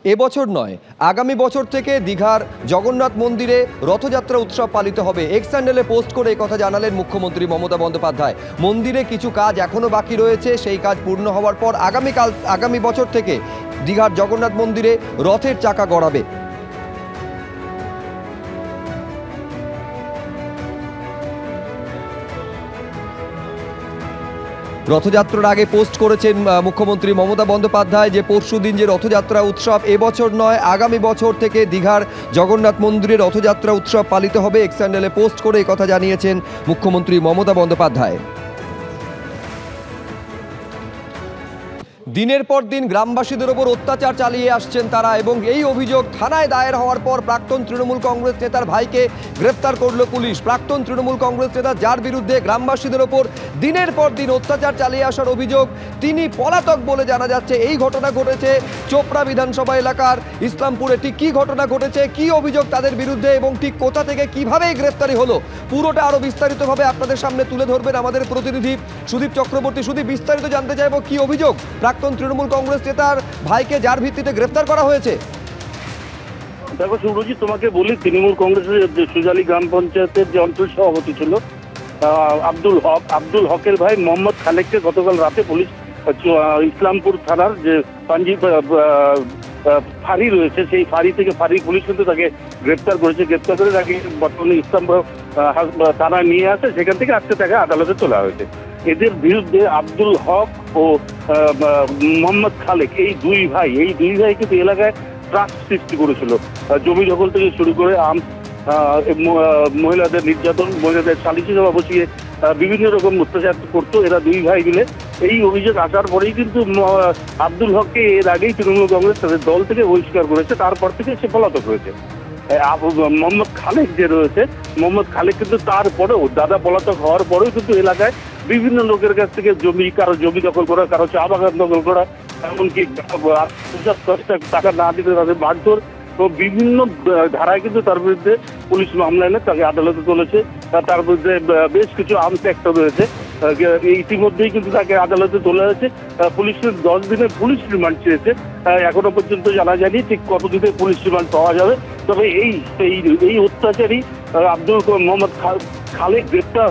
এবছর নয়, আগামী বছর থেকে দীঘার জগন্নাথ মন্দিরে রথযাত্রা উৎসব পালিত হবে। এক্স হ্যান্ডেলে পোস্ট করে কথা জানালেন মুখ্যমন্ত্রী মমতা বন্দ্যোপাধ্যায়। মন্দিরে কিছু কাজ এখনও বাকি রয়েছে, সেই কাজ পূর্ণ হওয়ার পর আগামী বছর থেকে দীঘার জগন্নাথ মন্দিরে রথের চাকা গড়াবে। রথযাত্রার আগে পোস্ট করেছেন মুখ্যমন্ত্রী মমতা বন্দ্যোপাধ্যায় যে পরশুদিন যে রথযাত্রা উৎসব এবছর নয়, আগামী বছর থেকে দীঘার জগন্নাথ মন্দিরে রথযাত্রা উৎসব পালিত হবে। এক্স হ্যান্ডেলে পোস্ট করে কথা জানিয়েছেন মুখ্যমন্ত্রী মমতা বন্দ্যোপাধ্যায়। দিনের পর দিন গ্রামবাসীদের ওপর অত্যাচার চালিয়ে আসছেন তারা, এবং এই অভিযোগ থানায় দায়ের হওয়ার পর প্রাক্তন তৃণমূল কংগ্রেস নেতার ভাইকে গ্রেফতার করল পুলিশ। প্রাক্তন তৃণমূল কংগ্রেস নেতা, যার বিরুদ্ধে গ্রামবাসীদের ওপর দিনের পর দিন অত্যাচার চালিয়ে আসার অভিযোগ, তিনি পলাতক বলে জানা যাচ্ছে। এই ঘটনা ঘটেছে চোপড়া বিধানসভা এলাকার ইসলামপুরে। ঠিক কী ঘটনা ঘটেছে, কি অভিযোগ তাদের বিরুদ্ধে, এবং ঠিক কোথা থেকে কিভাবে গ্রেফতারি হলো, পুরোটা আরও বিস্তারিতভাবে আপনাদের সামনে তুলে ধরবেন আমাদের প্রতিনিধি সুদীপ চক্রবর্তী। সুদীপ, বিস্তারিত জানতে চাইব কি অভিযোগ প্রাক্তন তৃণমূল কংগ্রেস নেতার ভাইকে, যার ভিত্তিতে গ্রেফতার করা হয়েছে? দেখো সুব্রজিৎ, তোমাকে বলি, তৃণমূল কংগ্রেসের যে সুজালি গ্রাম পঞ্চায়েতের যে অঞ্চল সভাপতি ছিল আব্দুল হকের ভাই মোহাম্মদ খালেককে গতকাল রাতে পুলিশ ইসলামপুর থানার যে পাঞ্জি ফাঁড়ি রয়েছে, সেই ফাঁড়ি থেকে পুলিশ কিন্তু তাকে গ্রেপ্তার করেছে। গ্রেপ্তার করে তাকে বর্তমানে ইসলামপুর থানায় নিয়ে আসে, সেখান থেকে আজকে তাকে আদালতে তোলা হয়েছে। এদের বিরুদ্ধে আব্দুল হক ও মোহাম্মদ খালেক, এই দুই ভাই কিন্তু এলাকায় ত্রাস সৃষ্টি করেছিল। জমি দখল থেকে শুরু করে মহিলাদের নির্যাতন, মহিলাদের সালিসি সভা বসিয়ে বিভিন্ন রকম অত্যাচার করতো এরা দুই ভাই মিলে। এই অভিযোগ আসার পরেই কিন্তু আব্দুল হককে এর আগেই তৃণমূল কংগ্রেস তাদের দল থেকে বহিষ্কার করেছে, তারপর থেকে সে পলাতক রয়েছে। মোহাম্মদ খালেক যে রয়েছে, মোহাম্মদ খালেক কিন্তু তারপরেও দাদা পলাতক হওয়ার পরেও কিন্তু এলাকায় বিভিন্ন লোকের কাছ থেকে কারো জমি দখল করা, কারো চা বাগান দখল করা, এমনকি টাকা না দিতে তাদের মারধর, তো বিভিন্ন ধারায় কিন্তু তার বিরুদ্ধে পুলিশ মামলা এনে তাকে আদালতে তুলেছে। তার বিরুদ্ধে বেশ কিছু আর্মস অ্যাক্টও রয়েছে। ইতিমধ্যেই কিন্তু তাকে আদালতে তোলা হয়েছে। পুলিশের 10 দিনের পুলিশ রিমান্ড চেয়েছে। এখনো পর্যন্ত জানা যায়নি ঠিক কতদিনের পুলিশ রিমান্ড পাওয়া যাবে। তবে এই অত্যাচারী আব্দুল মোহাম্মদ খালেক গ্রেপ্তার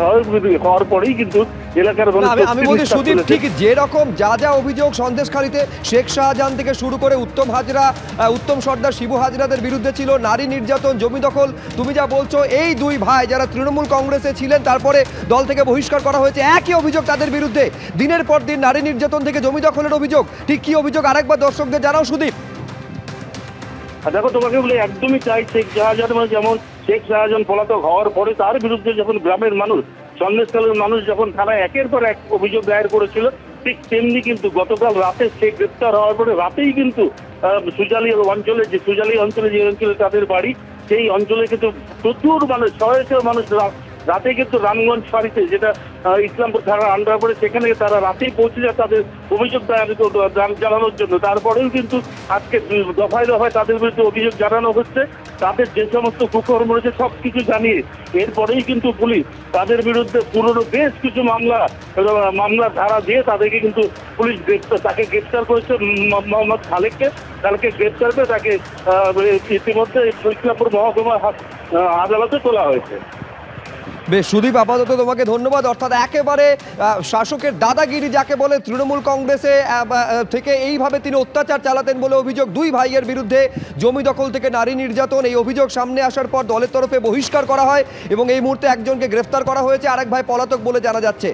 হওয়ার পরেই কিন্তু এলাকার আমি বলছি সুদীপ, ঠিক যেরকম যা অভিযোগ সন্দেশখালীতে শেখ শাহজাহান থেকে শুরু করে উত্তম সর্দার, শিবু হাজরাদের বিরুদ্ধে ছিল, নারী নির্যাতন, জমি দখল, তুমি যা বলছো এই দুই ভাই যারা তৃণমূল কংগ্রেসে ছিলেন তারপরে দল থেকে বহিষ্কার করা হয়েছে, একই অভিযোগ তাদের বিরুদ্ধে। দিনের পর দিন নারী নির্যাতন থেকে জমি দখলের অভিযোগ। ঠিক কি অভিযোগ আরেকবার দর্শকদের জানাও সুদীপ। দেখো, তোমাকে বলে একদমই চাই, শেখ শাহজাহান পলাতক হওয়ার পরে তার বিরুদ্ধে যখন গ্রামের মানুষ, সন্দেশখালীর মানুষ যখন থানায় একের পর এক অভিযোগ দায়ের করেছিল, ঠিক তেমনি কিন্তু গতকাল রাতে সে গ্রেপ্তার হওয়ার পরে রাতেই কিন্তু সুজালি অঞ্চলে যে অঞ্চলে তাদের বাড়ি, সেই অঞ্চলে কিন্তু প্রচুর মানুষ, শহরের মানুষ রাতে কিন্তু রামগঞ্জ ফাঁড়িতে, যেটা ইসলামপুর থানার আন্ডার পড়ে, সেখানে তারা রাতেই পৌঁছে যায় তাদের অভিযোগ জানানোর জন্য। তারপরেও কিন্তু আজকে দফায় তাদের বিরুদ্ধে অভিযোগ জানানো হচ্ছে। তাদের যে সমস্ত কুকর্ম রয়েছে সব কিছু জানিয়ে এরপরেই কিন্তু পুলিশ তাদের বিরুদ্ধে পুরনো বেশ কিছু মামলার ধারা দিয়ে তাদেরকে কিন্তু পুলিশ তাকে গ্রেপ্তার করেছে। মোহাম্মদ খালেককে গ্রেপ্তার করে তাকে ইতিমধ্যে ইসলামপুর মহকুমা আদালতে তোলা হয়েছে। বেশ সুদীপ, আপাতত তোমাকে ধন্যবাদ। অর্থাৎ একেবারে শাসকের দাদাগিরি যাকে বলে, তৃণমূল কংগ্রেসে থেকে এইভাবে তিনি অত্যাচার চালাতেন বলে অভিযোগ। দুই ভাইয়ের বিরুদ্ধে জমি দখল থেকে নারী নির্যাতন, এই অভিযোগ সামনে আসার পর দলের তরফে বহিষ্কার করা হয় এবং এই মুহূর্তে একজনকে গ্রেফতার করা হয়েছে, আরেক ভাই পলাতক বলে জানা যাচ্ছে।